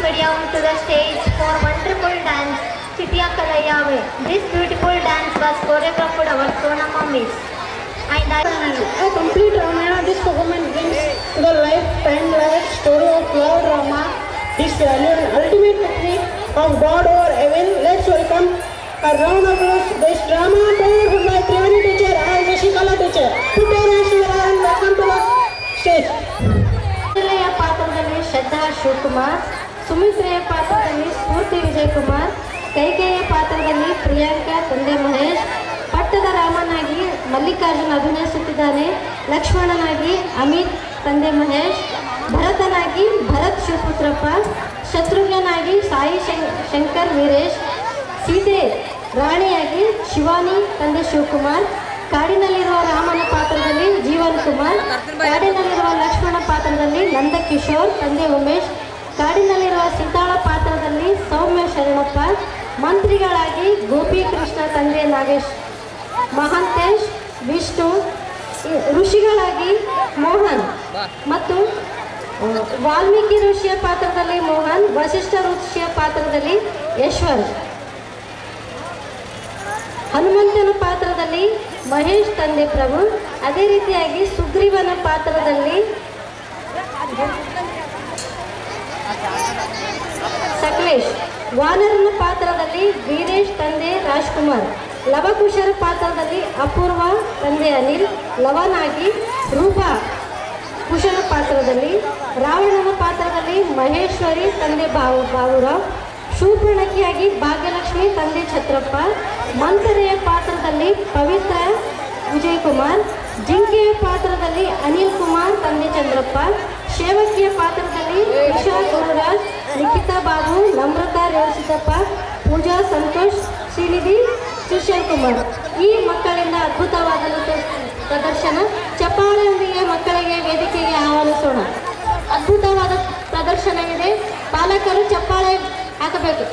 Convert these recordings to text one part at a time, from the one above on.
media onto the stage for wonderful dance, Chitya Kalayave. This beautiful dance was choreographed our Sona Mummies. And A complete Ramayana, this performance brings to the lifetime story of Lord Rama, his value and ultimate victory of God over evil. Let's welcome a round of applause. This drama performed by Triveni teacher and Shikala teacher. Put your hands together and welcome to the stage. ಪಾತ್ರದಲ್ಲಿ ಶ್ರದ್ಧಾ ಶಿವಕುಮಾರ್, ಸುಮಿತ್ರೆಯ ಪಾತ್ರದಲ್ಲಿ ಸ್ಫೂರ್ತಿ ವಿಜಯಕುಮಾರ್, ಕೈಕೇಯ ಪಾತ್ರದಲ್ಲಿ ಪ್ರಿಯಾಂಕಾ ತಂದೆ ಮಹೇಶ್, ಪಟ್ಟದ ರಾಮನಾಗಿ ಮಲ್ಲಿಕಾರ್ಜುನ್ ಅಭಿನಯಿಸುತ್ತಿದ್ದಾನೆ, ಲಕ್ಷ್ಮಣನಾಗಿ ಅಮಿತ್ ತಂದೆ ಮಹೇಶ್, ಭರತನಾಗಿ ಭರತ್ ಶಿವಪುತ್ರಪ್ಪ, ಶತ್ರುಘ್ನಾಗಿ ಸಾಯಿ ಶಂಕರ್ ವೀರೇಶ್, ಸೀತೆ ರಾಣಿಯಾಗಿ ಶಿವಾನಿ ತಂದೆ ಶಿವಕುಮಾರ್, ಕಾಡಿನಲ್ಲಿರುವ ರಾಮನ ಪಾತ್ರದಲ್ಲಿ ಜೀವನ್ ಕುಮಾರ್, ಕಾಡಿನಲ್ಲಿರುವ ಲಕ್ಷ್ಮಣ ಪಾತ್ರದಲ್ಲಿ ನಂದಕಿಶೋರ್ ತಂದೆ ಉಮೇಶ್, ಕಾಡಿನಲ್ಲಿರುವ ಸೀತಾಳ ಪಾತ್ರದಲ್ಲಿ ಸೌಮ್ಯ ಶರಣಪ್ಪ, ಮಂತ್ರಿಗಳಾಗಿ ಗೋಪಿಕೃಷ್ಣ ತಂದೆ ನಾಗೇಶ್ ಮಹಾಂತೇಶ್ ವಿಷ್ಣು, ಋಷಿಗಳಾಗಿ ಮೋಹನ್ ಮತ್ತು ವಾಲ್ಮೀಕಿ ಋಷಿಯ ಪಾತ್ರದಲ್ಲಿ ಮೋಹನ್, ವಸಿಷ್ಠ ಋಷಿಯ ಪಾತ್ರದಲ್ಲಿ ಯಶ್ವಂತ್, ಹನುಮಂತನ ಪಾತ್ರದಲ್ಲಿ ಮಹೇಶ್ ತಂದೆ ಪ್ರಭು, ಅದೇ ರೀತಿಯಾಗಿ ಸುಗ್ರೀವನ ಪಾತ್ರದಲ್ಲಿ ಸಕಲೇಶ್, ವಾನರನ ಪಾತ್ರದಲ್ಲಿ ವೀರೇಶ್ ತಂದೆ ರಾಜ್ಕುಮಾರ್, ಲವಕುಶರ ಪಾತ್ರದಲ್ಲಿ ಅಪೂರ್ವ ತಂದೆ ಅನಿಲ್, ಲವನಾಗಿ ರೂಪಾ ಕುಶನ ಪಾತ್ರದಲ್ಲಿ, ರಾವಣನ ಪಾತ್ರದಲ್ಲಿ ಮಹೇಶ್ವರಿ ತಂದೆ ಬಾಬುರಾವ್, ಶೂರ್ಪಣಕಿಯಾಗಿ ಭಾಗ್ಯಲಕ್ಷ್ಮಿ ತಂದೆ ಛತ್ರಪ್ಪ, ಮಂಥರೆಯ ಪಾತ್ರದಲ್ಲಿ ಪವಿತ್ರ ವಿಜಯಕುಮಾರ್, ಜಿಂಕೆಯ ಪಾತ್ರದಲ್ಲಿ ಅನಿಲ್ ಕುಮಾರ್ ತಂದೆ ಚಂದ್ರಪ್ಪ, ಸೇವಕಿಯ ಪಾತ್ರದಲ್ಲಿ ಉಷಾ ಗುರುರಾಜ್, ನಿಖಿತಾ ಬಾಬು, ನಮ್ರತಾ ರೇವಸಿದ್ದಪ್ಪ, ಪೂಜಾ ಸಂತೋಷ್, ಶ್ರೀನಿಧಿ ಸುಶೀಲ್ ಕುಮಾರ್. ಈ ಮಕ್ಕಳಿಂದ ಅದ್ಭುತವಾದ ಪ್ರದರ್ಶನ. ಚಪ್ಪಾಳೆಯೊಂದಿಗೆ ಮಕ್ಕಳಿಗೆ ವೇದಿಕೆಗೆ ಆಹ್ವಾನಿಸೋಣ. ಅದ್ಭುತವಾದ ಪ್ರದರ್ಶನವಿದೆ, ಪಾಲಕರು ಚಪ್ಪಾಳೆ ಹಾಕಬೇಕು.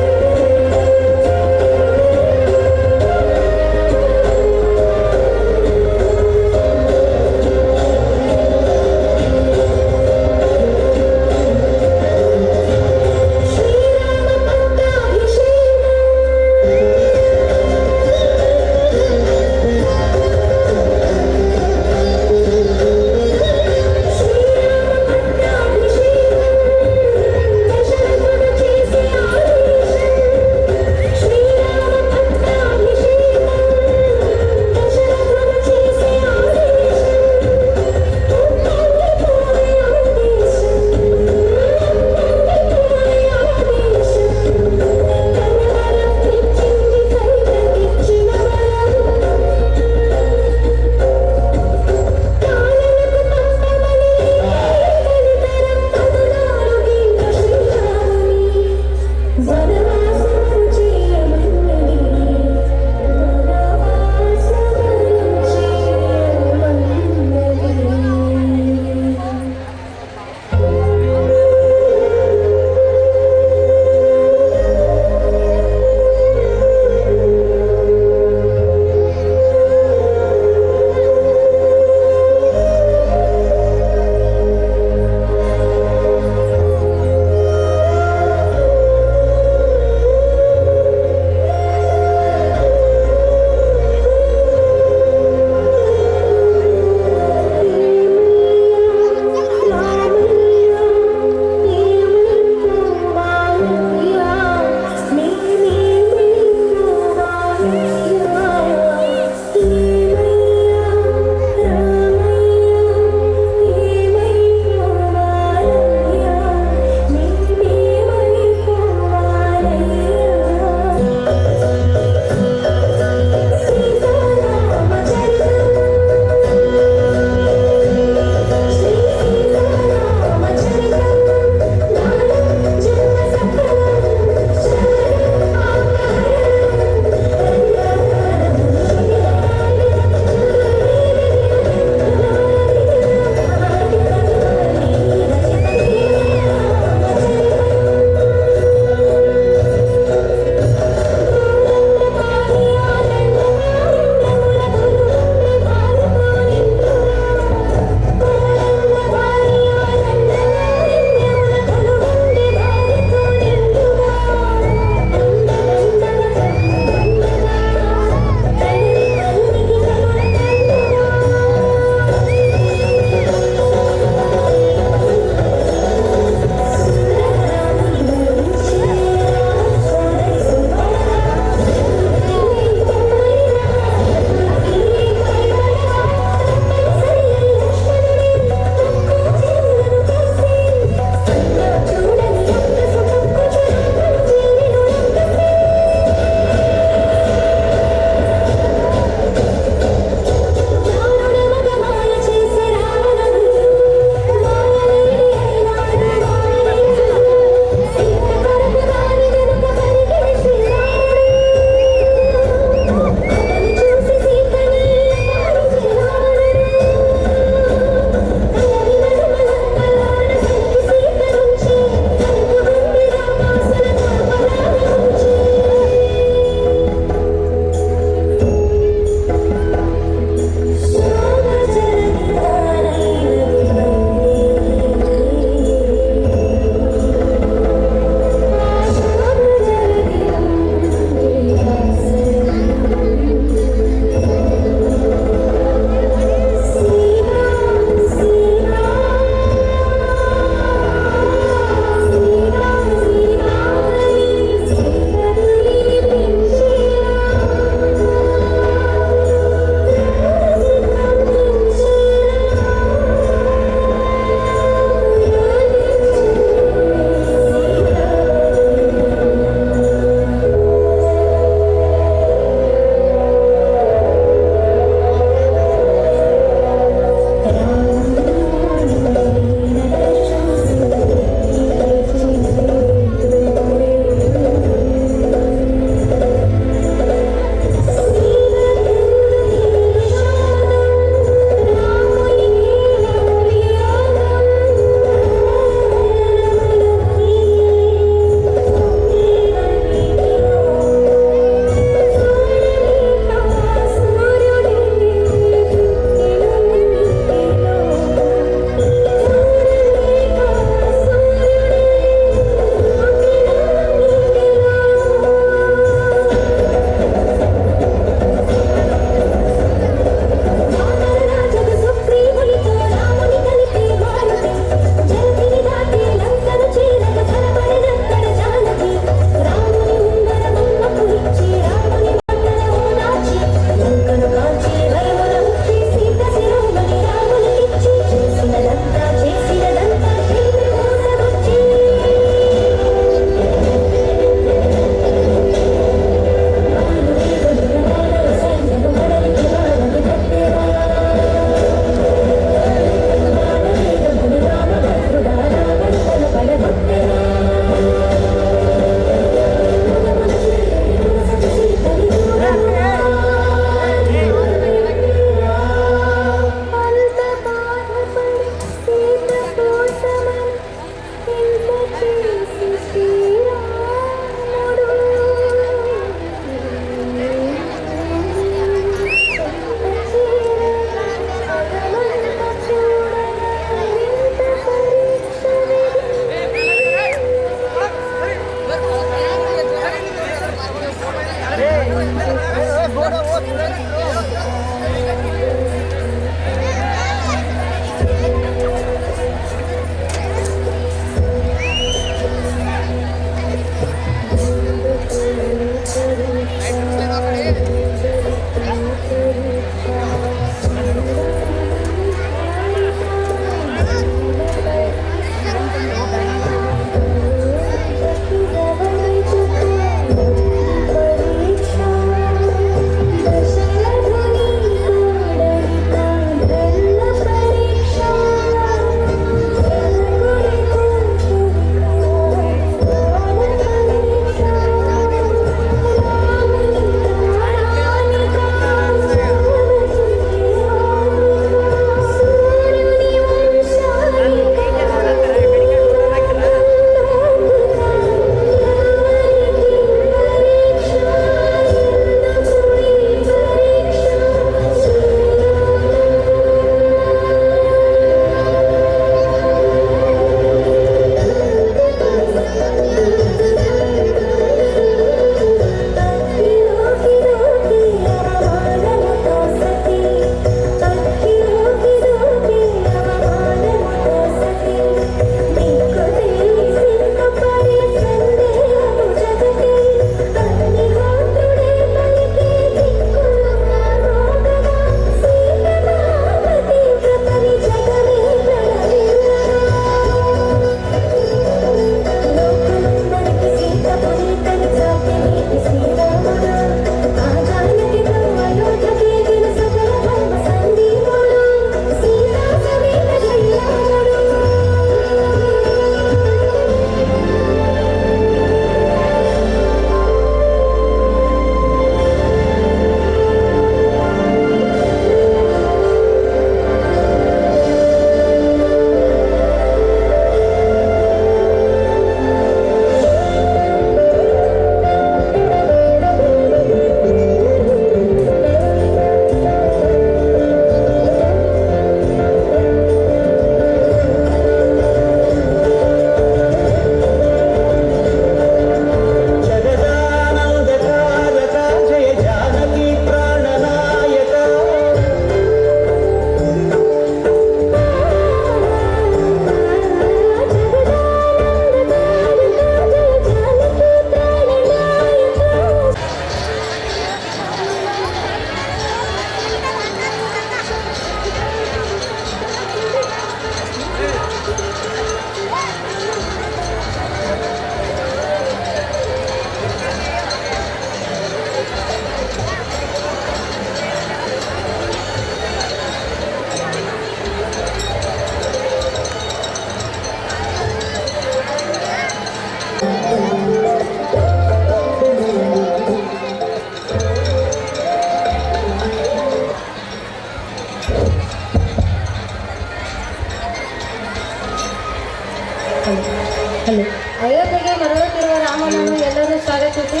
ಅಯೋಧ್ಯೆಗೆ ಮರಳುತ್ತಿರುವ ರಾಮನನ್ನು ಎಲ್ಲರೂ ಸ್ವಾಗತಿಸಿ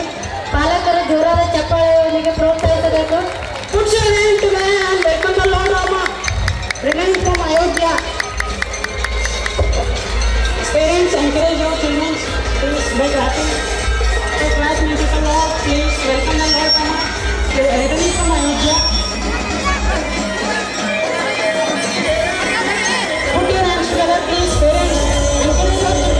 ಪಾಲಕರು ಜೋರಾದ ಚಪ್ಪಾಳೆಯೊಂದಿಗೆ ಪ್ರೋತ್ಸಾಹಿಸಬೇಕು. Put your hand together and welcome the Lord Rama, returned from Ayodhya. Parents, encourage your children, please be happy. The class musical Lord, please welcome the Lord Rama, returned from Ayodhya. Put your hands together, please, parents. Encourage your children.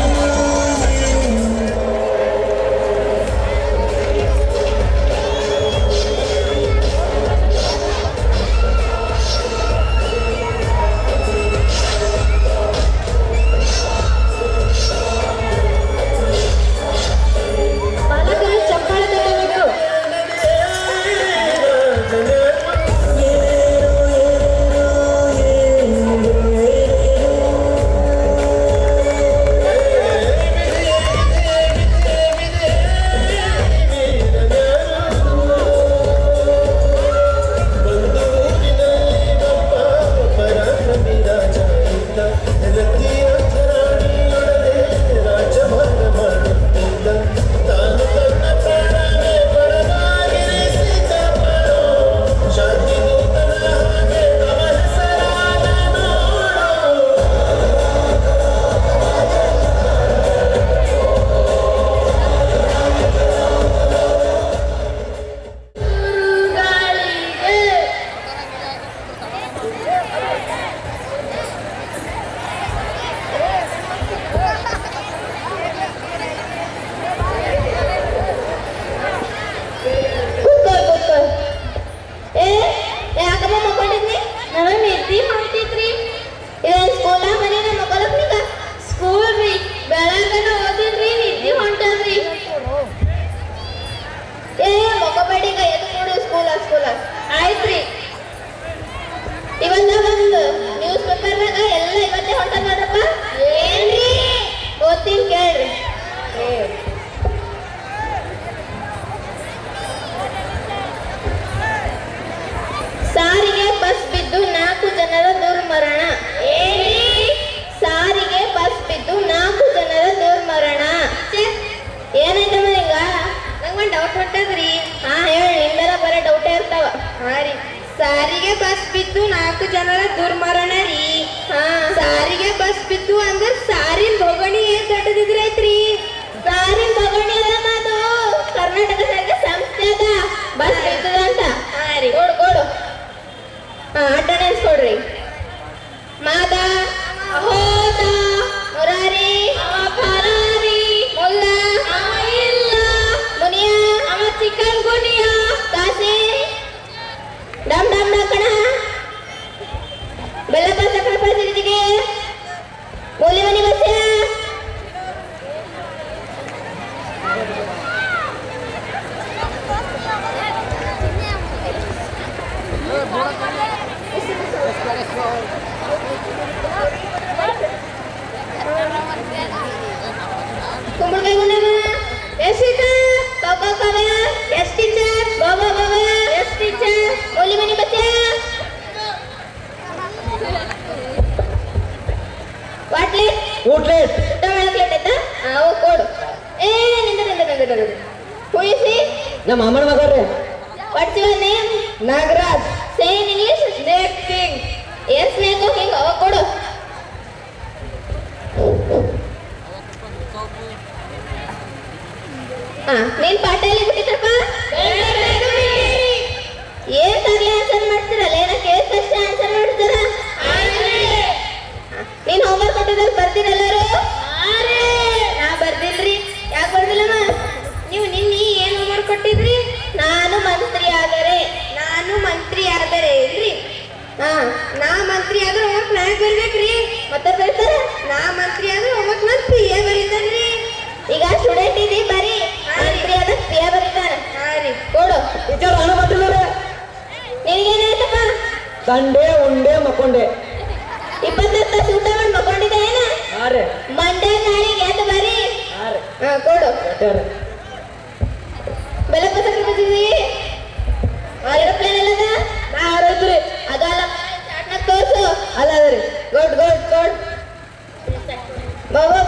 ಪಾಲಕರು ಚಪ್ಪಾಳೆ ತಟ್ಟಬೇಕು. ಯಾಕಮ್ಮ ಮಕ್ಕೊಂಡಿದ್ನಿ? ನಾನು ನಿದ್ದೆ ಮಾಡ್ತಿದ್ರಿ. ಇದೊಂದು ಸ್ಕೂಲ ಮನೇನ ಮಕ್ಕಳಪ್ನಿಗ school ರೀ. ಬೆಳಗನ ಓದಿದ್ರಿ, ನಿದ್ದೆ ಹೊಂಟದ್ರಿ. ಮಕ್ಕಬೇಡಿಗ ಎದ್ದು ಕೊಡು ಸ್ಕೂಲ ಆಯ್ತ್ರಿ. ಇವತ್ತ ಒಂದು ನ್ಯೂಸ್ ಪೇಪರ್ನಾಗ ಎಲ್ಲ ಇವತ್ತೇ ಹೊಂಟ ನೋಡ್ರಪ್ಪ. ಏನ್ರಿ ಓದ್ತೀನಿ ಕೇಳ್ರಿ. ಸಾರಿಗೆ ಬಸ್ ಬಿದ್ದು 4 ಜನರ ದುರ್ಮರಣ. ಸಾರಿಗೆ ಬಸ್ ಬಿದ್ದು 4 ಜನರ ದುರ್ಮರಣ. ಏನಾಯ್ತಮ್ಮ ಹಿಂಗ? ನಂಗೊಂದು ಡೌಟ್ ಹೊಂಟದ್ರಿ. ಹಾ ಹೇಳಿ, ನಿಂದರ ಬರೀ ಡೌಟೇ ಇರ್ತಾವ. ಹಾ ರೀ, ಸಾರಿಗೆ ಬಸ್ ಬಿದ್ದು 4 ಜನರ ದುರ್ಮರಣ ರೀ. ಹಾ, ಸಾರಿಗೆ ಬಸ್ ಬಿದ್ದು ಅಂದ್ರೆ ಸಾರಿನ ಬೊಗಣಿ ಏನ್ ದೊಡ್ಡದಿದ್ರೈತ್ರಿ? ಸಾರಿನ ಬೊಗಣಿ ಅಲ್ಲಮ್ಮ, ಅದು ಕರ್ನಾಟಕ ಸಾರಿಗೆ ಸಂಸ್ಥೆ ಅದ. ಬಸ್ ಬಿದ್ದದಂತ. ಹಾ ರೀ, ಕೊಡು. ಅಟೆಂಡೆನ್ಸ್ ಕೊಡ್ರಿ. ಮಾದ, ಹೋದ, ಮುರಾರಿ, ಫರಾರಿ, ಮುಲ್ಲ, ಇಲ್ಲ, ಮುನಿಯ, ಚಿಕನ್ ಗುನಿಯ, ಕಾಸಿ, ಡಮ್ ಡಕಣ, ಬೆಲ್ಲಪ್ಪ ಸಕ್ಕರೆ ಪರಿಸ್ಥಿತಿಗೆ ಮೂಲಿ ಮನಿ ಬಸ್ಯ. ಕುಂಬಳಕಾಯಿ ಗುಂಡಮ್ಮ, ಎಸ್ ಟೀಚರ್, ಕವ್ವ, ಎಸ್ ಟೀಚರ್, ಬಾಬಾ, ಎಸ್ ಟೀಚರ್, ಮೂಲಿ ಮನಿ ಬಸ್ಯ. ವಾಟ್ಲೇಟ್ ಊಟ ಮಾಡಕ್ ಲೇಟ್ ಆಯ್ತಾ? ಅವು ಕೊಡು. ನಿಂದ ಹುಯಿಸಿ. ನಮ್ಮ ಅಮ್ಮನ ಮಗರ್ರಿ. What's your name? Nagaraj. Say in English. Snake king. ಏನ್ ಸ್ನೇಕ್ ಕಿಂಗ್? ಅವ ಕೊಡು. ನೀನ್ ಪಾಠ ಎಲ್ಲಿ ಬಿಟ್ಟಿದ್ರಪ್ಪ? ಏನ್ ತರಲೆ ಆನ್ಸರ್ ಮಾಡ್ತೀರಲ್ಲ? ಏನ ಕೇಳಿದ ತಕ್ಷಣ ಆನ್ಸರ್ ಮಾಡ್ತಾರ? ನೀನ್ ಹೋಮ್ವರ್ಕ್ ಕೊಟ್ಟಿದ್ದಲ್ಲಿ ಬರ್ತೀರಲ್ಲರು? ನಾ ಬರ್ದಿಲ್ರಿ. ಯಾಕೆ ಬರ್ದಿಲ್ಲಮ್ಮ? ನೀವು ನಿನ್ನೆ ಏನ್ ಹೋಮ್ವರ್ಕ್ ಕೊಟ್ಟಿದ್ರಿ? ನಾನು ಮಂತ್ರಿ ಆದರೆ ಇಲ್ರಿ. ನಾ ಮಂತ್ರಿ ಆದ್ರೆ ಹೋಮ್ವರ್ಕ್ ನಾ ಬರ್ಬೇಕ್ರಿ. ಮತ್ತೆ ಬರ್ತಾರ? ನಾ ಮಂತ್ರಿ ಆದ್ರೆ ಹೋಮ್ವರ್ಕ್ ನಾನು ಪಿ ಎ ಬರೀತಾನ್ರಿ. ಈಗ ಸ್ಟೂಡೆಂಟ್ ಇದೀ ಬರೀ, ಮಂತ್ರಿ ಆದ ಪಿ ಎ ಬರೀತಾನ. ಹಾ ರೀ, ಕೊಡು. ಟೀಚರ್ ನಾನು ಬರ್ತಿಲ್ಲ. ನಿನಗೇನಾಯ್ತಪ್ಪ? ಸಂಡೆ ಉಂಡೆ ಮಕ್ಕೊಂಡೆ. 24 ತಾಸು ಊಟ ಮಾಡಿ ಮಕ್ಕೊಂಡಿದ್ದೆ ಏನ? ಮಂಡೇ ನಾಳೆಗೆ ಎದ್ದು ಬರೀ. ಕೊಡು. ಬೆಲ್ಲಪ್ಪ ಸಕ್ಕರೆ ಬಂದಿದ್ವಿ. ಏರೋಪ್ಲೇನ್ ಎಲ್ಲದ? ನಾ ಹಾರೋದ್ರಿ. ಅದಲ್ಲ, ಚಾಟ್ನಾಗ ತೋರ್ಸು. ಅಲ್ಲ ಅದ್ರಿ. ಗುಡ್. ಬಾಬಾ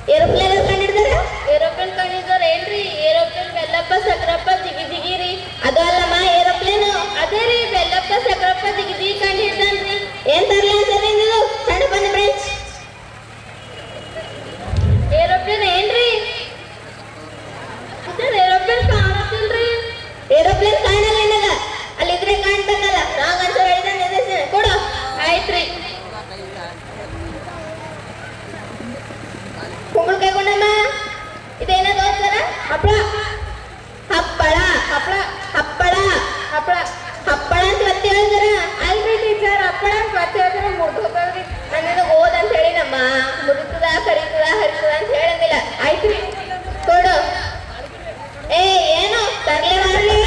ಏರೋಪ್ಲೇನ್ ಕಂಡಿಡ್ದಾರ ಏರೋಪ್ಲೇನ್ ಕಂಡಿದ್ದಾರ ಏನ್ರಿ ಏರೋಪ್ಲೇನ್ ಬೆಲ್ಲಪ್ಪ ಸಕ್ರಪ್ಪ ಜಿಗಿ ಜಿಗಿರಿ ಅದು ಅಲ್ಲಮ್ಮ ಏರೋಪ್ಲೇನ್ ಅದೇ ರೀ ಬೆಲ್ಲಪ್ಪ ಸಕ್ರಪ್ಪ ಜಿಗಿ ಜಿಗಿ ಕಂಡಿಡ್ತಾನ್ರಿ ಏನ್ ತರ್ಲಿ ಆನ್ಸರ್ ನಿಂದು ಸಣ್ಣ ಬಂದ ಫ್ರೆಂಡ್ಸ್ ಏರೋಪ್ಲೇನ್ ಏನ್ರಿ ಸರ್ ಏರೋಪ್ಲೇನ್ ಕಾಣತ್ತಿಲ್ರಿ ಏರೋಪ್ಲೇನ್ ಕಾಣಲ್ಲ ನಿನಗ ಅಲ್ಲಿದ್ರೆ ಕಾಣ್ಬೇಕಲ್ಲ ರಾಂಗ್ ಆನ್ಸರ್ ಹೇಳಿದ ಕೊಡು ಆಯ್ತ್ರಿ ಕುಂಬಳಕಾಯಿ ಗುಂಡಮ್ಮ ಇದೇನದು ಸರ ಹಪ್ಪಳ ಹಪ್ಪಳ ಹಪ್ಪಳ ಹಪ್ಪಳ ಹಪ್ಪಳ ಹಪ್ಪಳ ಅಂತ ಮತ್ತೆ ಹೇಳಿದಾರ ಅಲ್ರಿ ಟೀಚರ್ ಹಪ್ಪಳ ಅಂತ ಮತ್ತೆ ಹೇಳಿದ್ರೆ ಮುರಿದು ಹೋಗ್ರಿ ನಾನು ಓದ್ ಅಂತ ಹೇಳಿ ನಮ್ಮ ಮುರಿತದ ಕರಿತದ ಹರಿತದ ಅಂತ ಹೇಳಂಗಿಲ್ಲ ಆಯ್ತ್ರಿ ಕೊಡು ಏ ಏನು ತರ್ಲೆ ಮಾಡ್ಲಿ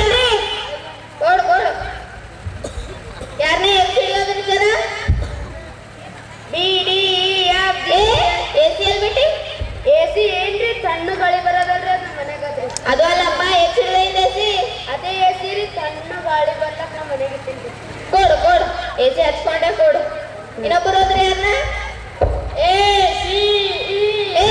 ಕೊಡು ಕೊಡು ಯಾರನ್ನೇ ಎಫ್ ಇಲ್ಲೋದ್ರಿ ಸರ B D F A C L ಬಿಟ್ಟಿ ಎಸಿ ಏನ್ರಿ ಸಣ್ಣ ಗಾಳಿ ಬರೋದಲ್ರಿ ಅದು ಮನೆಗೆ ಅದು ಅಲ್ಲಪ್ಪ ಎಸಿ ಎಸಿ ಅದೇ ಎಸಿ ರೀ ಸಣ್ಣ ಗಾಳಿ ಬರ್ಲಕ್ಕ ನಮ್ಮ ಮನೆಗೆ ಇಟ್ಟಿನ್ರಿ ಕೊಡು ಕೊಡು ಎಸಿ ಹಚ್ಕೊಂಡೆ ಕೊಡು ಇನ್ನೊಬ್ಬರು ಹೋದ್ರಿ ಯಾರನ್ನ ಎ ಸಿ ಎ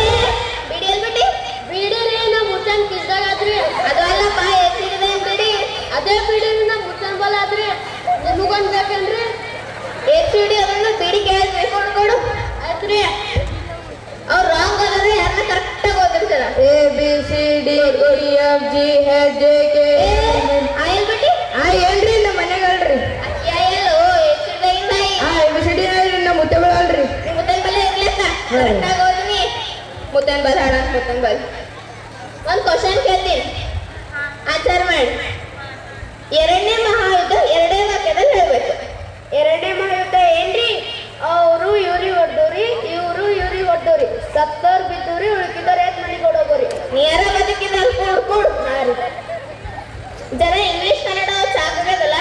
ಬಿಡಿ ಎಲ್ ಬಿಟ್ಟಿ ಬಿಡಿ ರೀ ನಮ್ಮ ಮುಚ್ಚನ್ ಕಿಸ್ದಾಗ ಆದ್ರಿ ಅದು ಅಲ್ಲಪ್ಪ ಎಸಿ ಇದೆ ಬಿಡಿ ಅದೇ ಬಿಡಿ ನಮ್ಮ ಮುಚ್ಚನ್ ಬಲ ಆದ್ರಿ ನಿಮಗೊಂದು ಬೇಕೇನ್ರಿ ಎಸಿ ಬಿಡಿ ಅದನ್ನ ಬಿಡಿ ಕೇಳ್ರಿ ಕೊಡು ಕೊಡು ಆಯ್ತ್ರಿ ಅವ್ರು ರಾಂಗ್ ಆದ್ರೆ ಯಾರನ್ನ ಕರೆಕ್ಟಾಗಿ ಓದಿರ್ತಾರ A B C D E F G H J K oil ಬಿಟ್ಟಿ ಏನ್ರಿ ನಮ್ಮ ಮನೆಗೆ ಅಲ್ರಿ ಎಬಿಸಿಡಿ ನಮ್ಮ ಮುತ್ತಗಳ ಅಲ್ರಿ ನಿಮ್ಮ ಮುತ್ತನ್ ಬಲ್ಲ ಇರ್ಲಿಕ್ಕ ಕರೆಕ್ಟಾಗಿ ಓದಿನಿ ಮುತ್ತನ್ ಬಲ್ ಹಾಡ ಮುತ್ತನ್ ಬಲ್ ಒಂದು ಕ್ವಶನ್ ಕೇಳ್ತೀನಿ ಆನ್ಸರ್ ಮಾಡಿ ಎರಡನೇ ಮಹಾಯುದ್ಧ ಎರಡೇ ವಾಕ್ಯದಲ್ಲಿ ಹೇಳ್ಬೇಕು ಎರಡನೇ ಮಹಾಯುದ್ಧ ಏನ್ರಿ ಅವರು ಇವ್ರಿಗೆ ಹೊಡ್ದವ್ರಿ ಇವರು ಇವ್ರಿಗೆ ಹೊಡ್ದವ್ರಿ ಸತ್ತೋರ್ ಬಿದ್ದವ್ರಿ ಉಳ್ಕಿದವ್ರ ಯಾಕೆ ಮನೆಗೆ ಹೊಡೋಗೋರಿ ನೇರ ಬದುಕಿದ ಕೂಡ್ ಜರ ಇಂಗ್ಲಿಷ್ ಕನ್ನಡ ಸಾಕಾಗಲ್ಲ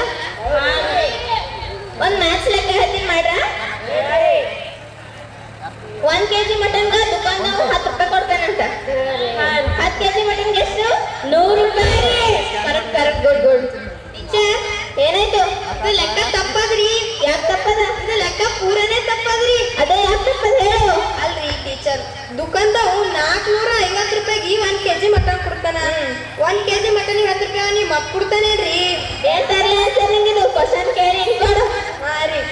ಒಂದ್ ಮ್ಯಾಚ್ ಲೆಕ್ಕ ಹೇಳ್ತೀನಿ ಮಾಡ್ರ 1 kg ಮಟನ್ಗ ದುಕಾನ್ದಾಗ 10 ರೂಪಾಯಿ ಕೊಡ್ತಾನಂತ 10 kg ಮಟನ್ಗೆ ಎಷ್ಟು 100 ರೂಪಾಯಿ correct correct good good teacher ಏನಾಯ್ತು ಇದು ಲೆಕ್ಕ ತಪ್ಪದ್ರಿ ಯಾಕೆ ತಪ್ಪದ ಇದು ಲೆಕ್ಕ ಪೂರನೇ ತಪ್ಪದ್ರಿ ಅದೇ ಯಾಕೆ ತಪ್ಪದ ಹೇಳು ಅಲ್ರಿ ಟೀಚರ್ ದುಕಾನ್ದಾವ್ 450 ರೂಪಾಯಿಗೆ 1 kg ಮಟನ್ ಕೊಡ್ತಾನ 1 kg ಮಟನ್ 10 ರೂಪಾಯಿ ನಿಮ್ಮ ಅಪ್ಪ ಕೊಡ್ತಾನೇನ್ರಿ ಏನ್ ತರ್ಲೆ ಆನ್ಸರ್ ನಿಂಗಿದು ಕ್ವಶನ್ ಕೇಳಿ ಕೊಡು ಹಾ ರೀ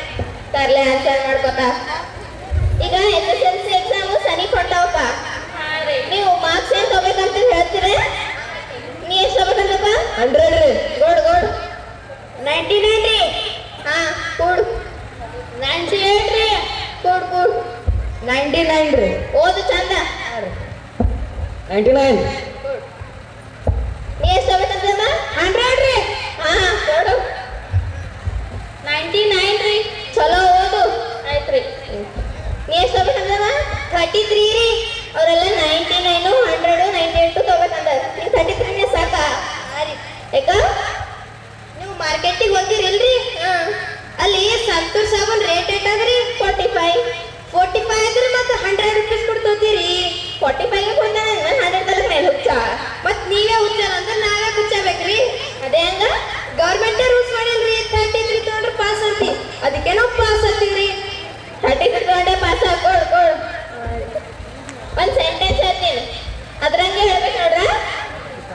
ತರ್ಲೆ ಆನ್ಸರ್ ಮಾಡ್ಕೊತಾ ಈಗ SSLC ಎಕ್ಸಾಮು ಸನಿ ಕೊಟ್ಟಾವಪ್ಪ ನೀವು ಮಾರ್ಕ್ಸ್ ಏನ್ ತಗೋಬೇಕಂತ ಹೇಳ್ತೀರಿ ನೀ ಎಷ್ಟು ತಗೋಬೇಕಂತಪ್ಪ 100 ರೀ ಗೋಡ್ ಗೋಡ್ 99 ರೀ ಹಾ ಕೂಡು 98 ರೀ ಕೂಡ್ ಕೂಡ್ 99 ರೀ ಓದು ಚಂದ 99 ನೀ ಎಷ್ಟು ತಗೋಬೇಕಂತಮ್ಮ 100 ರೀ ಹಾ ಕೊಡು 99 ರೀ ಚಲೋ ಓದು ಆಯ್ತ್ರಿ ನೀ ಎಷ್ಟು ತಗೋಬೇಕಂತಮ್ಮ 33 ರೀ ಅವರೆಲ್ಲ 99 100 98 ತಗೋಬೇಕಂತ ನೀ 33 ನೇ ಸಾಕಾ ಯಾಕ ನೀವು ಮಾರ್ಕೆಟಿಗೆ ಹೋಗಿರಿಲ್ರಿ ಅಲ್ಲಿ ಸಂತೂರ್ ಸಾಬೂನ್ ರೇಟ್ ಎಷ್ಟಾದ್ರಿ 45 ಅಂದ್ರೆ ಮತ್ತೆ 100 ರೂಪೀಸ್ ಕೊಡ್ತೋತೀರಿ 45 ಕೊಡ್ತಾನೆ 100 ತಲಕ ಮೇಲೆ ಹುಚ್ಚ ಮತ್ ನೀವೇ ಹುಚ್ಚಲ್ಲ ಅಂದ್ರೆ ನಾವೇ ಹುಚ್ಚಬೇಕ್ರಿ ಅದೇ ಹಂಗ ಗೌರ್ಮೆಂಟ್ ರೂಲ್ಸ್ ಮಾಡಿಲ್ರಿ 33 ತಗೊಂಡ್ರೆ ಪಾಸ್ ಅಂತಿ ಅದಕ್ಕೆ ನಾವು ಪಾಸ್ ಅಂತೀವ್ರಿ 33 ತಗೊಂಡೆ ಪಾಸ್ ಕೊಡ್ ಕೊಡ್ ಒಂದ್ ಸೆಂಟೆನ್ಸ್ ಹೇಳ್ತೀನಿ ಅದ್ರಂಗೆ ಹೇಳ್ಬೇಕು ನೋಡ್ರ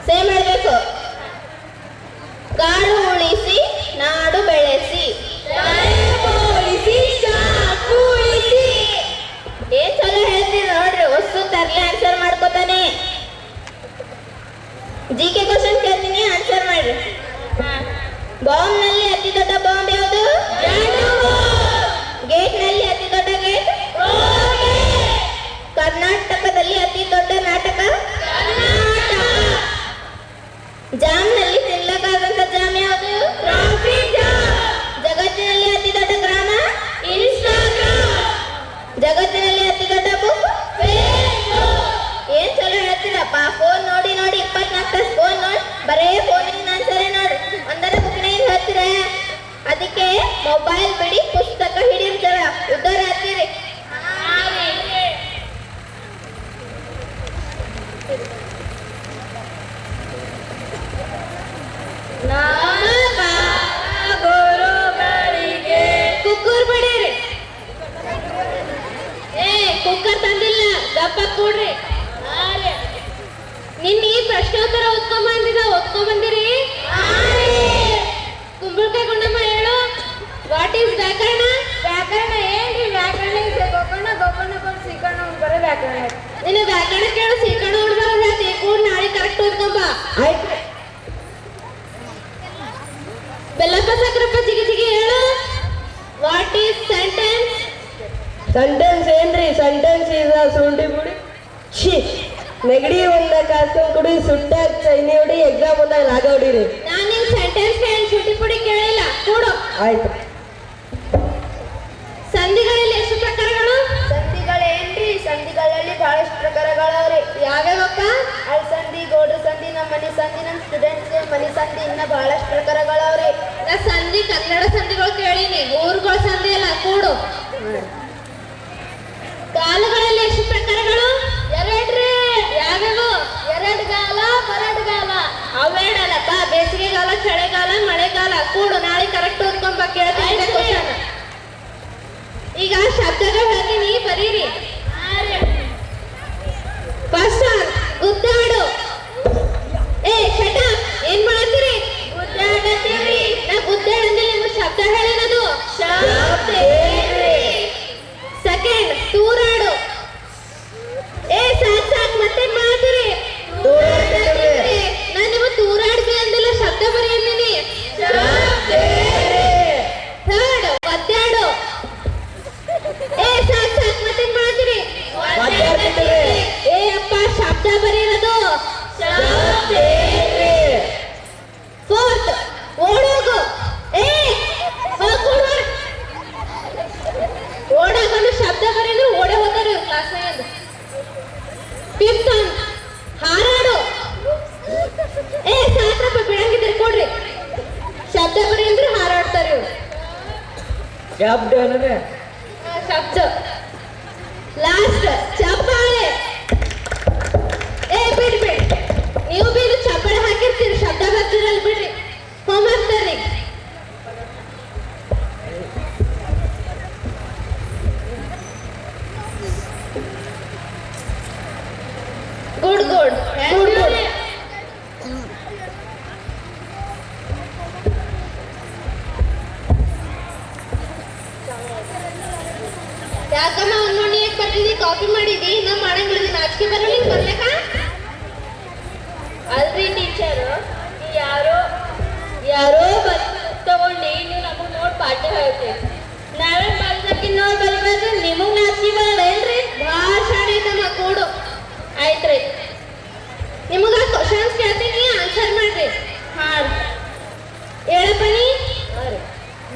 ಸೇಮ್ ಹೇಳ್ಬೇಕು ಕಾಡು ಉಳಿಸಿ ನಾಡು ಬೆಳೆಸಿ ಏನ್ ಚಲೋ ಹೇಳ್ತೀನಿ ನೋಡ್ರಿ ವಸ್ತು ತರ್ಲೆ ಆನ್ಸರ್ ಮಾಡ್ಕೋತಾನೆ GK ಕ್ವಶನ್ ಕೇಳ್ತೀನಿ ಆನ್ಸರ್ ಮಾಡ್ರಿ ಬಾಂಬ್ ನಲ್ಲಿ ಅತಿ ದೊಡ್ಡ ಬಾಂಬ್ ಯಾವುದು ಗೇಟ್ ನಲ್ಲಿ ಅತಿ ದೊಡ್ಡ ಗೇಟ್ ಕರ್ನಾಟಕದಲ್ಲಿ ಅತಿ ದೊಡ್ಡ ನಾಟಕ ಜಾಮ್ ನಲ್ಲಿ ತಿನ್ನಲಾಗದಂತ ಜಾಮ್ ಯಾವುದು ಜಗತ್ತಿನಲ್ಲಿ ಅತಿ ದೊಡ್ಡ ಗ್ರಾಮ ಜಗತ್ತಿನಲ್ಲಿ ಅತಿ ದೊಡ್ಡ ಬುಕ್ ಏನ್ ಚಲೋ ಹೇಳ್ತೀರಪ್ಪ ಫೋನ್ ನೋಡಿ ನೋಡಿ 24 ತಾಸು ಫೋನ್ ನೋಡಿ ಬರೇ ಫೋನಿನ ಆನ್ಸರೇ ನೋಡಿ ಒಂದರ ಬುಕ್ನ ಏನ್ ಹೇಳ್ತೀರ ಅದಕ್ಕೆ ಮೊಬೈಲ್ ಬಿಡಿ ಪುಸ್ತಕ ಹಿಡಿರ್ತಾರ ಉದ್ದಾರ ಆಗ್ತೀರಿ ಕುಕ್ಕರ್ ಬಡೀರಿ ಕುಕ್ಕರ್ ತಂದಿಲ್ಲ ಗಪ್ಪ ಕೂಡ್ರಿ. ನಿನ್ನ ಈ ಪ್ರಶ್ನೋತ್ತರ ಓದ್ಕೊಂಬಂದಿರಿ. ಕುಂಬಳಕಾಯಿ ಗುಂಡಮ್ಮ ಹೇಳು, ವಾಟ್ ಈಸ್ ವ್ಯಾಕರಣ? ವ್ಯಾಕರಣ ಏನ್ರಿ? ವ್ಯಾಕರಣ ಗೋಕರ್ಣ ಬಂದು ಶ್ರೀಕರಣ ಬರೋ ವ್ಯಾಕರಣ. ನಿನ್ನ ವ್ಯಾಕರಣ ಕೇಳು, ಸೀಕರಣ ಹುಡ್ಬಾರ ಕೂಡ ನಾಳೆ ಕರೆಕ್ಟ್ ಓದ್ಕೊಂಬ. ಆಯ್ತು. ಬೆಲ್ಲಪ್ಪ ಸಕ್ರಪ್ಪ ಜಿಗಿ ಹೇಳು, ವಾಟ್ ಈಸ್ ಸೆಂಟೆನ್ಸ್? ಸೆಂಟೆನ್ಸ್ ಏನ್ರಿ? ಸೆಂಟೆನ್ಸ್ ಇಸ್ ಸುಂಡಿ ಬಿಡಿ ನೆಗಡಿ ಒಂದಾಗ ಕಾಸ್ಕೊಂಡ್ ಕುಡಿ ಸುಟ್ಟಾಗ ಚೈನಿ ಹೊಡಿ ಎಕ್ಸಾಮ್ ಒಂದಾಗ ಲಾಗ ಹೊಡಿರಿ. ನಾನು ನಿನ್ ಸೆಂಟೆನ್ಸ್ ಕೇಳಿ ಸುಟಿ ಪುಡಿ ಕೇಳಿಲ್ಲ, ಕೂಡು. ಆಯ್ತು. ಸಂಧಿಗಳಲ್ಲಿ ಎಷ್ಟು ಪ್ರಕಾರಗಳು? ಸಂಧಿಗಳೇನ್ರಿ? ಸಂಧಿಗಳಲ್ಲಿ ಬಹಳಷ್ಟು ಪ್ರಕಾರಗಳವ್ರಿ. ಯಾವ್ಯಾವಪ್ಪ? ಅಲ್ಸಂಧಿ, ಗೌಡ್ರ ಸಂಧಿ, ನಮ್ಮ ಮನೆ ಸಂಧಿ, ನಮ್ಮ ಸ್ಟೂಡೆಂಟ್ಸ್ ಮನೆ ಸಂಧಿ, ಇನ್ನ ಬಹಳಷ್ಟು ಪ್ರಕಾರಗಳವ್ರಿ. ನಾ ಸಂಧಿ ಕನ್ನಡ ಸಂಧಿಗಳು ಕೇಳೀನಿ, ಊರುಗಳ ಸಂಧಿ ಅಲ್ಲ, ಕೂಡು. ಕಾಲಗಳಲ್ಲಿ ಎಷ್ಟು ಪ್ರಕಾರಗಳು? ಎರಡ್ರಿ. ಯಾವ್ಯಾವು? ಎರಡ್ಗಾಲ, ಬರಡ್ಗಾಲ. ಅವೇಡಲ್ಲಪ್ಪ, ಬೇಸಿಗೆಗಾಲ, ಚಳಿಗಾಲ, ಮಳೆಗಾಲ, ಕೂಡು. ನಾಳೆ ಕರೆಕ್ಟ್ ಓದ್ಕೊಂಬ, ಕೇಳ್ತೀನಿ ಕ್ವಶನ್. ಈಗ ಶಬ್ದಗಳು ಹೇಳ್ತೀನಿ, ಬರೀರಿ. ಫಸ್ಟ್ ಗುದ್ದಾಡು. ಶಟ ಏನ್ ಮಾಡತ್ತೀರಿ? ಗುದ್ದಾಡತ್ತೀರಿ. ನಾ ಗುದ್ದಾಡಂದಿಲ್ಲ, ನಿಮ್ಗೆ ಶಬ್ದ ಹೇಳೇನದು? ಸೆಕೆಂಡ್ ತೂರಾಡು. ಸಾಕ್ ಮತ್ತೆ ಮಾಡ್ತೀರಿ. ನಾನು ನಿಮ್ಮ ತೂರಾಡ್ಬಿ ಅಂದಿಲ್ಲ, ಶಬ್ದ ಬರೀ ಅಂದಿನಿ. ಥರ್ಡ್ ಒದ್ದಾಡು. ಸಾಕ್ ಮತ್ತೆ ಮಾಡ್ತೀರಿ. ಅಪ್ಪ ಶಬ್ದ ಬರೀರೋದು. ಫೋರ್ತ್ ಓಡೋಗು. ಓಡಾಕೊಂಡು ಶಬ್ದ ಬರೀದ್ರು ಓಡೇ ಹೋಗ್ತಾರೆ ಕ್ಲಾಸ್. ಫಿಫ್ತ್ ಹಾರಾಡು. ಸಾಕ್ರಪ್ಪ ಬಿಡಂಗಿದ್ರೆ ಕೊಡ್ರಿ. ಶಬ್ದ ಬರೀಂದ್ರೆ ಹಾರಾಡ್ತಾರೆ ಇವ್ರು. ಶಬ್ದ. ಲಾಸ್ಟ್ ಚಪ್ಪಾಳೆ. ಬಿಡ್ರಿ, ನೀವು ಬಿ ಇದು ಚಪ್ಪಾಳೆ ಹಾಕಿರ್ತೀರಿ, ಶಬ್ದ ಬರ್ತಿರಲ್ಲ, ಬಿಡ್ರಿ. ಹೋಮ್ ಹಾಕ್ತಾರ್ರಿ. Good good good good. ಯಾಕಮ್ಮ ಒಂದ್ ನೋಡಿ ಯಾಕೆ ಬರ್ತಿದ್ದಿ? ಕಾಪಿ ಮಾಡಿದಿ? ನಾ ಮಾಡಂಗಿಲ್ಲ, ನಾಚಿಕೆ ಬರಲ್ಲ ನಿಂಗೆ ಬರ್ಲಕ್ಕ? ಅಲ್ರಿ ಟೀಚರು, ಯಾರೋ ತಗೊಂಡು ನೀವು ನಮಗೆ ನೋಡಿ ಪಾಠ ಹೇಳ್ತೀವಿ. ನಾವೇ ಬರ್ದಕ್ಕೆ ನೋಡಿ ಬರ್ಬಾರ್ದು, ನಿಮಗೆ ನಾಚಿಕೆ ಬರಲ್ಲೇನ್ರಿ? ಭಾಳ ಶಾಣೆ ಐತಮ್ಮ, ಕೂಡು. ಆಯ್ತ್ರಿ, ನಿಮಗ ಕ್ವಶನ್ಸ್ ಕೇಳ್ತೀನಿ, ಆನ್ಸರ್ ಮಾಡ್ರಿ. ಹೇಳಪ್ಪ ನೀ.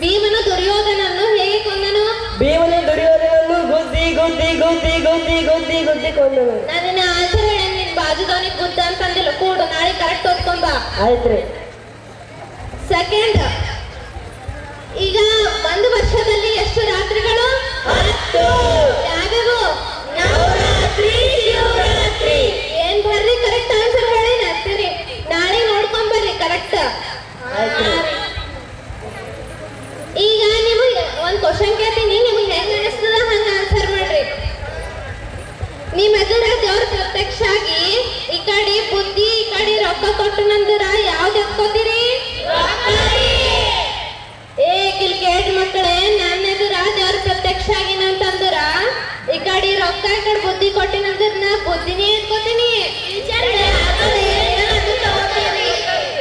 ಭೀಮನು ದುರ್ಯೋಧನನ್ನು ಹೇಗೆ ಕೊಂದನು? ಭೀಮನು ದುರ್ಯೋಧನನ್ನು ಗುದ್ದಿ ಗುದ್ದಿ ಗುದ್ದಿ ಗುದ್ದಿ ಗುದ್ದಿ ಗುದ್ದಿ ಕೊಂದನು. ನಾನು ಆನ್ಸರ್ ಹೇಳಿ, ನಿನ್ ಬಾಜುದವನಿಗೆ ಗುದ್ದ ಅಂತಂದಿಲ್ಲ, ಕೂಡು. ನಾಳೆ ಕರೆಕ್ಟ್ ಓದ್ಕೊಂಬ. ಆಯ್ತ್ರಿ. ಸೆಕೆಂಡ್, ಈಗ ಒಂದು ವರ್ಷದಲ್ಲಿ ಎಷ್ಟು ರಾತ್ರಿಗಳು? 10. ಯಾವ್ಯಾವು? ನವರಾತ್ರಿ, ಶಿವರಾತ್ರಿ. ಏನ್ ಬರ್ರಿ, ಕರೆಕ್ಟ್ ಆನ್ಸರ್ ಹೇಳಿ ನಗ್ತೀರಿ. ನಾಳೆ ನೋಡ್ಕೊಂಬರ್ರಿ ಕರೆಕ್ಟ್. ಈಗ ನಿಮಗೆ ಒಂದ್ ಕ್ವಶನ್ ಕೇಳ್ತೀನಿ, ನಿಮಗೆ ಹೆಂಗ್ ಅನಿಸ್ತದ ಹಂಗ ಆನ್ಸರ್ ಮಾಡ್ರಿ. ನಿಮ್ ಎದುರ ದೇವ್ರ ಪ್ರತ್ಯಕ್ಷ ಆಗಿ ಈ ಕಡೆ ಬುದ್ಧಿ ಈ ಕಡೆ ರೊಕ್ಕ ಕೊಟ್ಟು ನಂತರ ಯಾವ್ದು ಎತ್ಕೋತೀರಿ? ಕಿಲ್ಕೇಟ್ ಮಕ್ಕಳೇ, ನನ್ನ ಎದುರ ದೇವ್ರ ಪ್ರತ್ಯಕ್ಷ ಆಗಿನಂತಂದ್ರ ಈ ಕಡೆ ರೊಕ್ಕ ಈ ಕಡೆ ಬುದ್ಧಿ ಕೊಟ್ಟಿನಂದ್ರ ನಾ ಬುದ್ಧಿನೇ ಎತ್ಕೋತೀನಿ.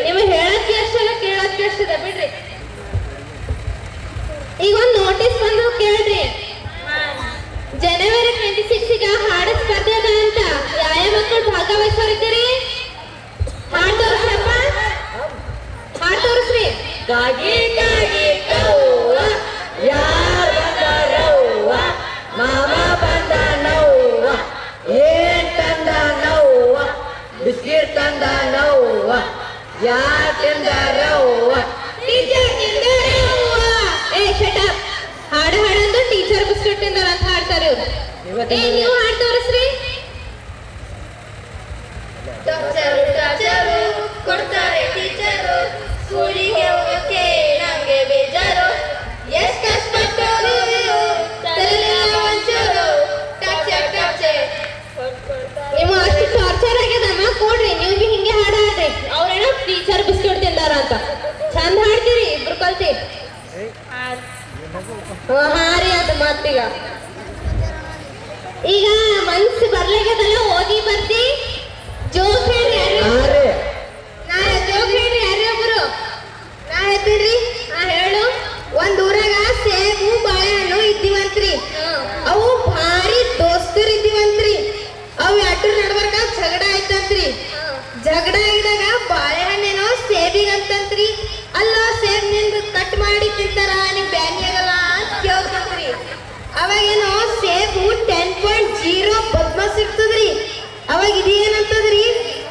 ನಿಮಗೆ ಹೇಳಕ್ಕೆ ಎಷ್ಟದ ಕೇಳಕ್ಕೆ ಎಷ್ಟದ, ಬಿಡ್ರಿ. ಈಗ ಒಂದು ನೋಟಿಸ್ ಬಂದು ಕೇಳ್ರಿ. ಜನವರಿ 26 ಹಾಡು ಸ್ಪರ್ಧೆ ಅದ ಅಂತ ಯಾವ ಮಕ್ಕಳು ಭಾಗವಹಿಸೋರಿದ್ದೀರಿ? ಹಾಡು ತೋರಿಸ್ರಪ್ಪ, ಹಾಡು ತೋರಿಸ್ರಿ. ಕಾಗಿ ಕಾಗಿ ಕವ್ವ ಯಾರ್ ಬಂದರವ್ವ, ಮಾಮ ಬಂದ ನವ್ವ, ಏನ್ ತಂದ ನವ್ವ, ಬಿಸ್ಕಿಟ್ ತಂದ ನವ್ವ, ಯಾರ್ ತಿಂದರವ್ವ, ಟೀಚರ್ ತಿಂದರವ್ವ. Shut up. ಹಾಡು ಹಾಡಂದು ಟೀಚರ್ ಬಿಸ್ಕೆಟ್ ತಿಂದಾರ ಅಂತ ಹಾಡ್ತಾರೆ ಇವ್ರು. ನೀವು ಹಾಡು ತೋರಿಸ್ರಿ. ಟೀಚರು ಕೊಡ್ತಾರೆ ಟೀಚರು, ಸ್ಕೂಲಿಗೆ ಹೋಗಕ್ಕೆ ನಮ್ಗೆ ಬೇಜಾರು. ಎಷ್ಟು ಕಷ್ಟಪಟ್ಟರು ತಲೆಲ್ಲ ಒಂಚೂರು, ಟಚೆ ಟಚೆ ಮನ್ಸು ಬರ್ಲಾಗ್ಯದಲ್ಲ ಓದಿ ಬರ್ತಿ ಜೋಕ್ ಹೇಳ್ರಿ ಯಾರು ನಾಳೆ ಜೋಕ್ ಹೇಳ್ರಿ ಯಾರೊಬ್ರು ನಾ ಹೇಳ್ತೀನ್ರಿ ಹೇಳು ಒಂದ್ ಊರಾಗ ಸೇಬು ಬಾಳೆಹಣ್ಣು ಇದ್ದೀವಂತ್ರಿ ಅವು ಭಾರಿ ದೋಸ್ತರು ಇದ್ದೀವಂತ್ರಿ ಅವು ಎರಡು ನಡ್ಬರ್ಕ ಜಗಳ ಆಯ್ತಂತ್ರಿ ಜಗಳ ಆಗಿದಾಗ ಬಾಳೆಹಣ್ಣೇನೋ ಸೇಬಿಗಂತಂತ್ರಿ ಅಲ್ಲ ಸೇಬ್ ನಿಂದು ಕಟ್ ಮಾಡಿ ತಿಂತಾರ ನಿಂಗ್ ಬ್ಯಾನಿ ಆಗಲ್ಲ ಅಂತ ಕೇಳ್ತಂತ್ರಿ ಅವಾಗೇನೋ ಸೇಬು 10.0 ಬದ್ಮಾಸ್ ಇರ್ತದ್ರಿ ಅವಾಗ ಇದೇನಂತದ್ರಿ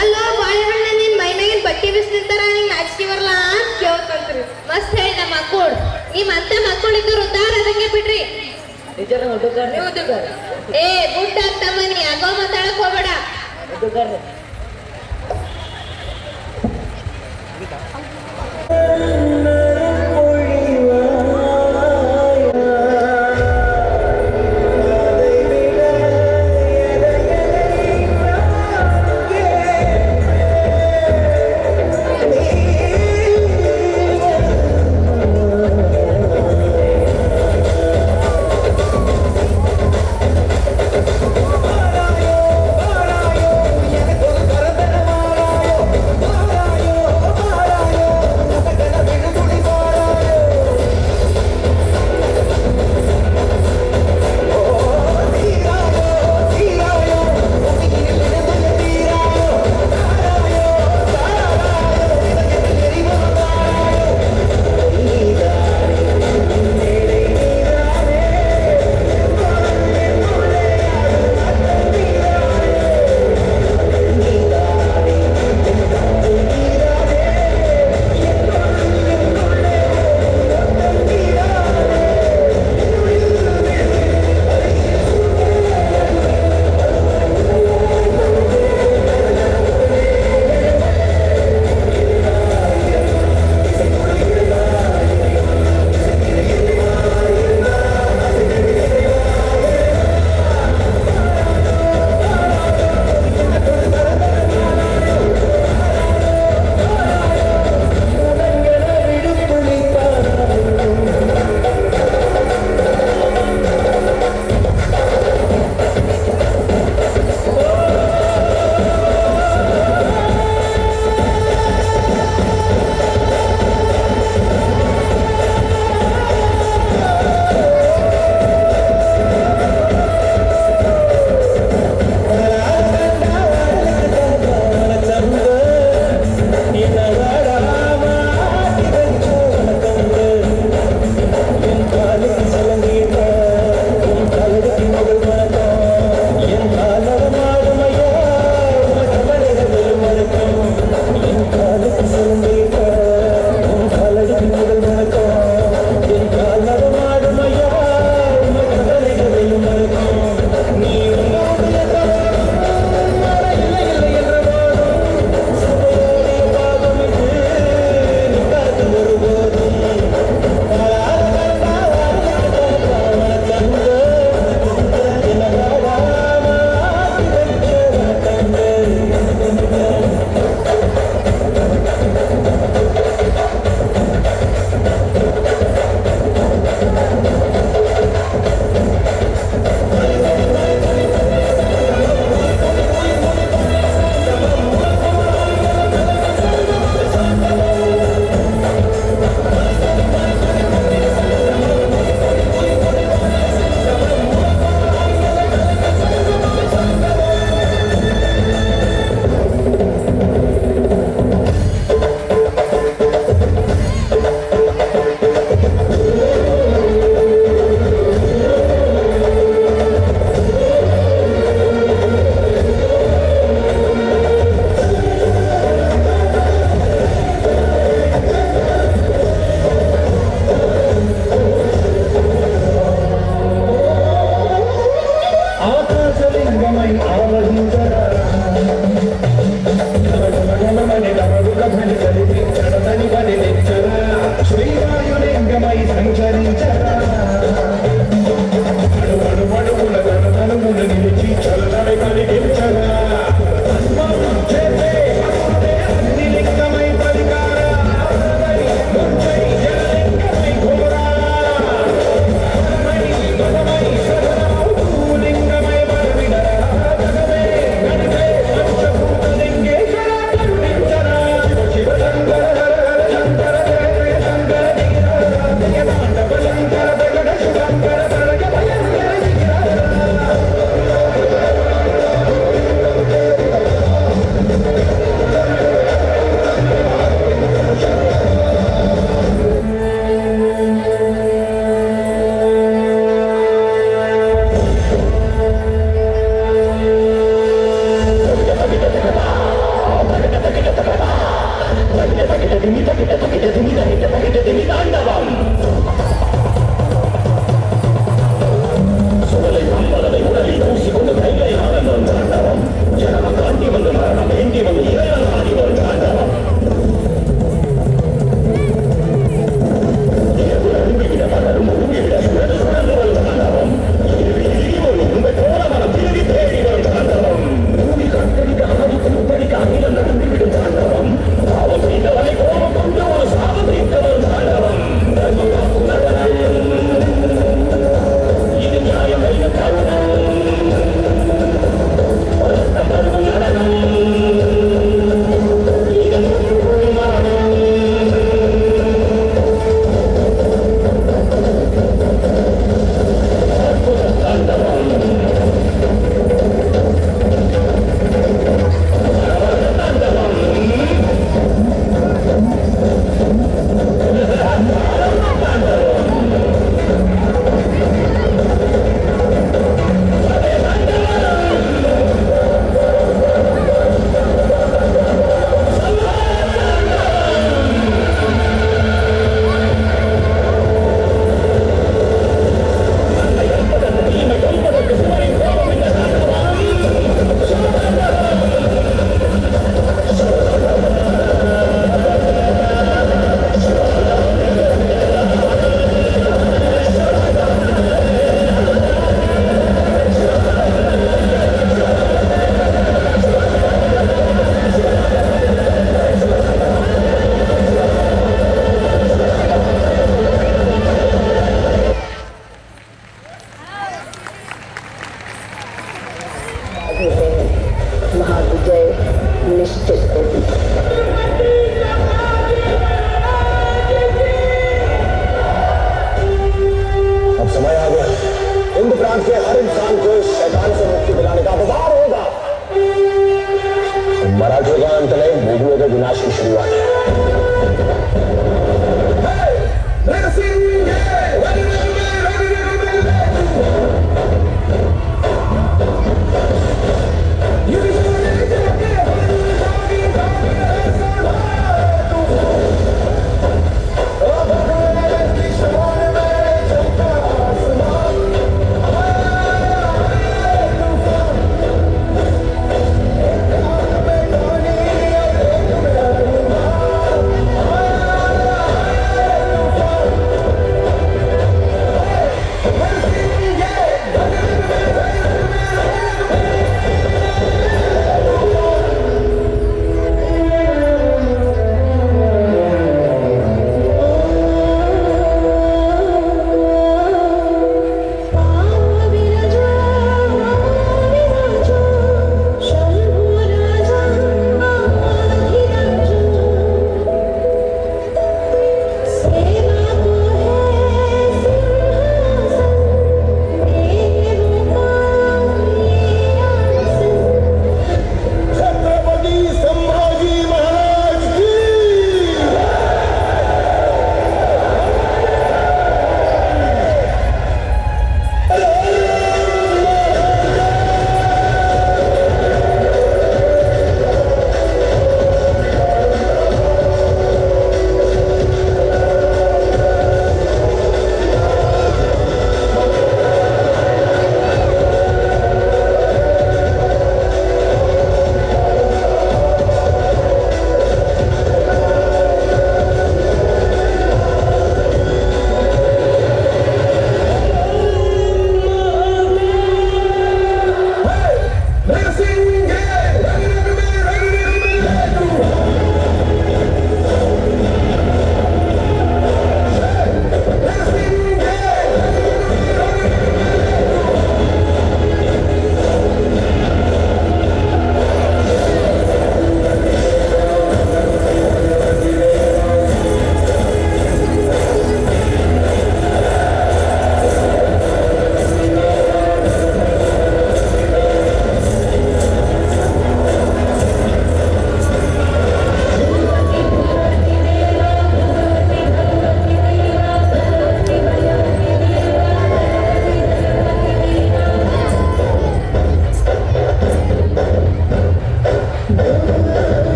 ಅಲ್ಲ ಬಾಳೆಹಣ್ಣ ನಿನ್ ಮೈ ಮ್ಯಾಗಿನ ಬಟ್ಟೆ ಬಿಸಿ ತಿಂತಾರ ನಿಂಗ್ ನಾಚಿಕೆ ಬರಲ್ಲ ಅಂತ ಕೇಳ್ತಂತ್ರಿ ಮಸ್ತ್ ಹೇಳಿ ನಮ್ಮ ಮಕ್ಕಳು ನಿಮ್ಮಂತ ಮಕ್ಕಳಿದ್ದು ಉದ್ದಾರ ಅದಂಗೆ ಬಿಡ್ರಿ ನೀವು ಉದುಗರ್. ಏ ಗುಡ್ಡ ತಮ್ಮನಿ ಆಗೋ ಮಾತಾಡಕ್ ಹೋಗ್ಬೇಡ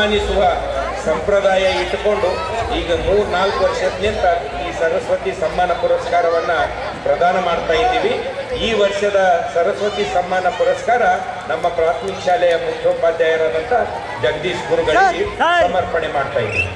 ಸನ್ಮಾನಿಸುವ ಸಂಪ್ರದಾಯ ಇಟ್ಟುಕೊಂಡು ಈಗ 3-4 ವರ್ಷದಿಂದ ಈ ಸರಸ್ವತಿ ಸಮ್ಮಾನ ಪುರಸ್ಕಾರವನ್ನು ಪ್ರದಾನ ಮಾಡ್ತಾ ಇದ್ದೀವಿ. ಈ ವರ್ಷದ ಸರಸ್ವತಿ ಸಮ್ಮಾನ ಪುರಸ್ಕಾರ ನಮ್ಮ ಪ್ರಾಥಮಿಕ ಶಾಲೆಯ ಮುಖ್ಯೋಪಾಧ್ಯಾಯರಾದಂಥ ಜಗದೀಶ್ ಗುರುಗಳಿಗೆ ಸಮರ್ಪಣೆ ಮಾಡ್ತಾ ಇದ್ದೀವಿ.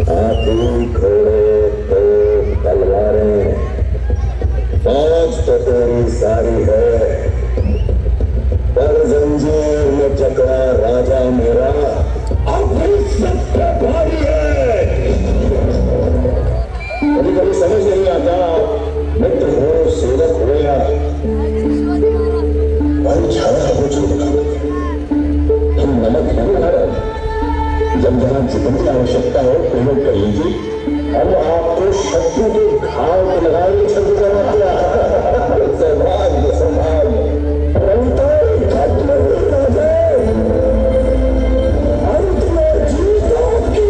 हाथी घोड़े तो तलवारें फौज तो तेरी सारी है, पर जंजीर में जकड़ा राजा मेरा अपनी सबका भारी है। कभी कभी समझ नहीं आता, मित्र हो सेवक हो या छाया हो छोड़ना, तुम नमक नहीं भारत। जब जहां जितनी आवश्यकता हो प्रयोग कर लीजिए। हम आपको शत्रु के घाव में लगाएंगे, शत्रु का सौभाग्य सौभाग्य अंत में जीतों की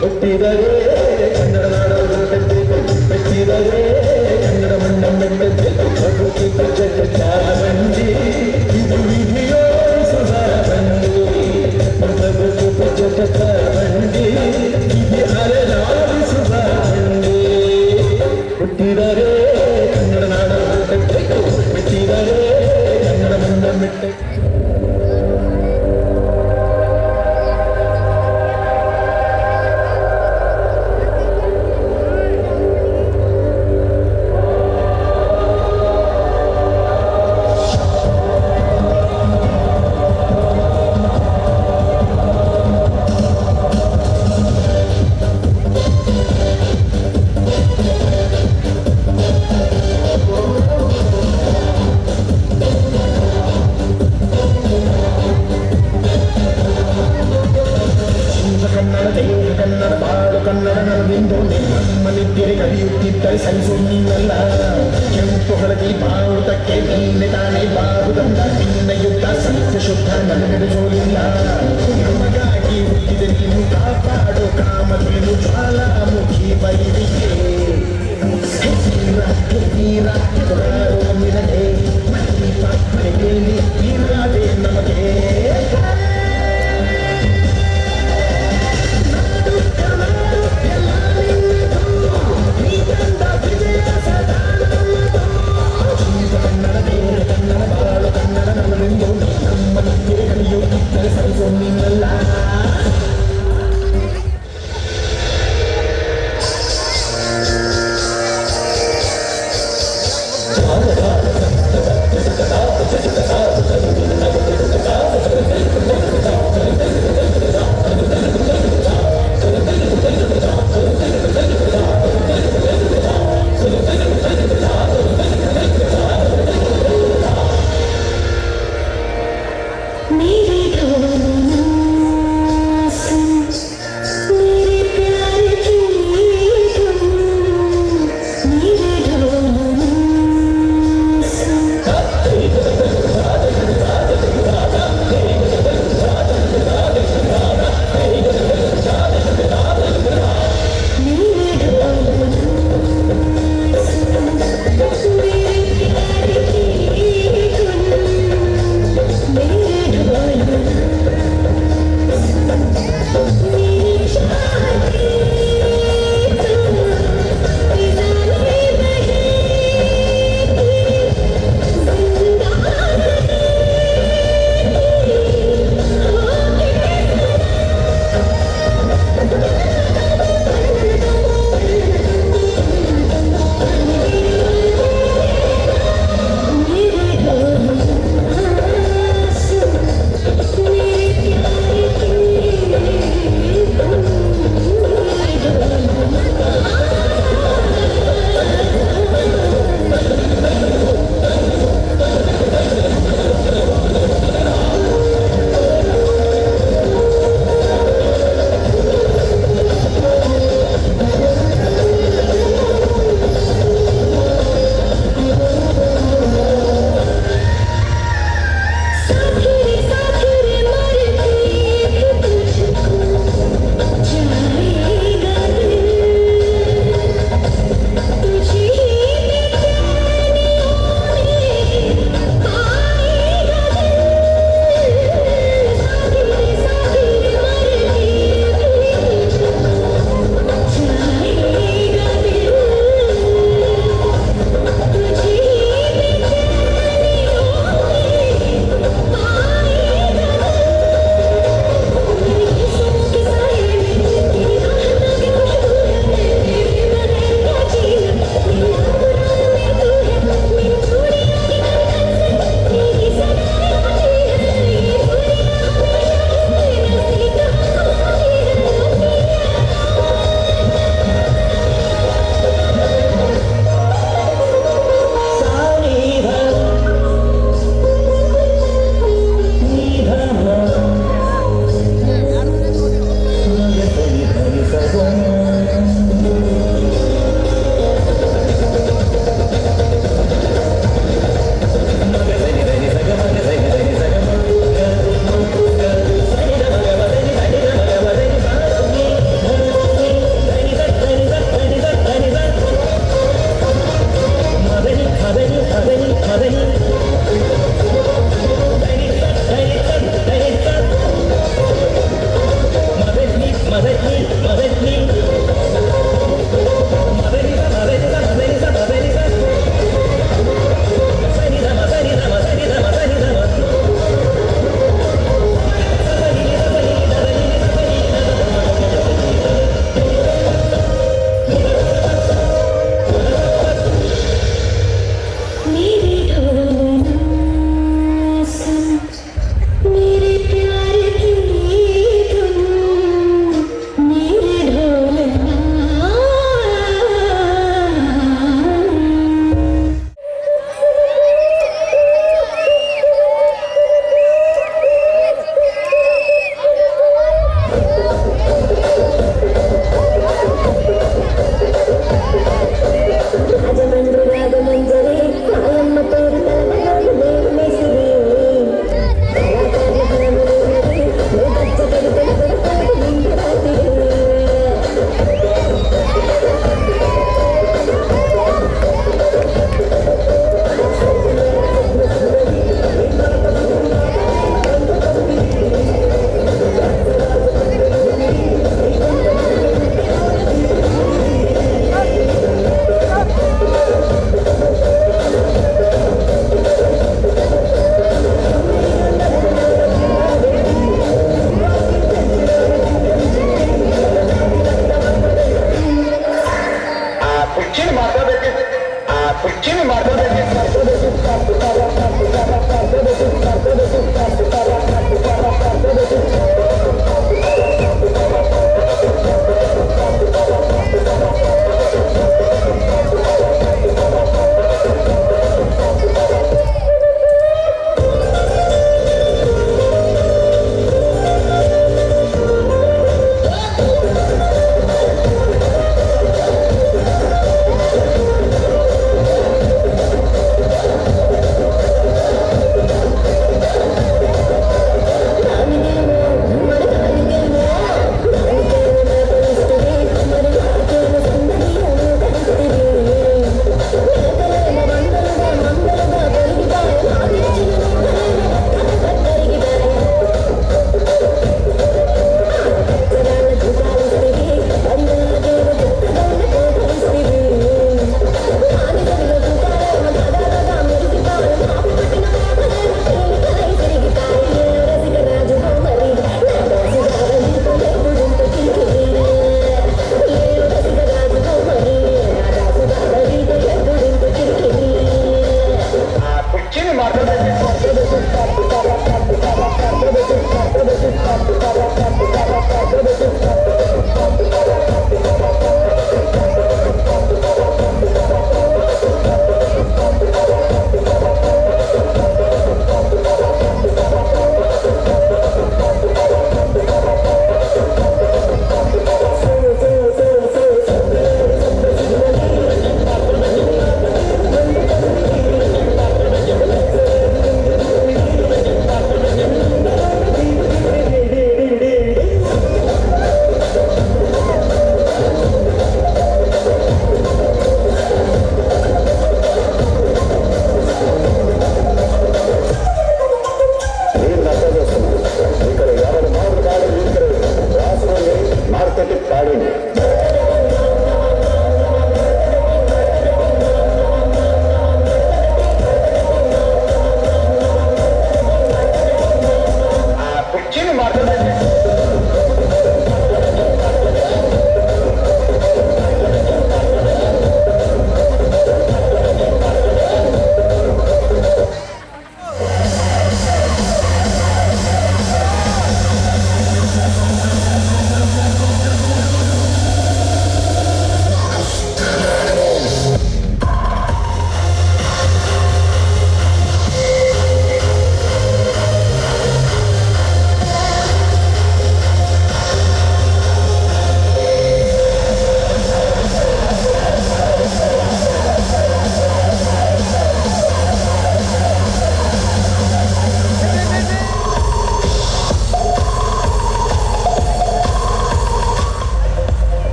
ಹುಟ್ಟಿದರೆ ಕನ್ನಡ ನಾಡು ಕನ್ನಡ ನರದಿಂದು ನಮ್ಮನಿದ್ದರೆ ಕಲಿಯುತ್ತಿದ್ದರೆ ಸಹಿಸುವುದಿಲ್ಲ ಕೆಂಪು ಹಳದಿ ಬಾವುಟಕ್ಕೆ ನಿನ್ನೆ ತಾನೇ ಬಾರುದಂತ ನಿನ್ನ ಯುದ್ಧ ಸತ್ಯ ಶುದ್ಧ ನಡೆಸೋಲಿಲ್ಲ ನಮಗಾಗಿ ಹುಟ್ಟಿದ ನೀನು ಕಾಪಾಡೋ ಕಾಮಧೇನು ಜ್ವಾಲಾಮುಖಿ ಬೈದಿಗೆ ನಿನಗೆ ನೀರಾದೆ ನಮಗೆ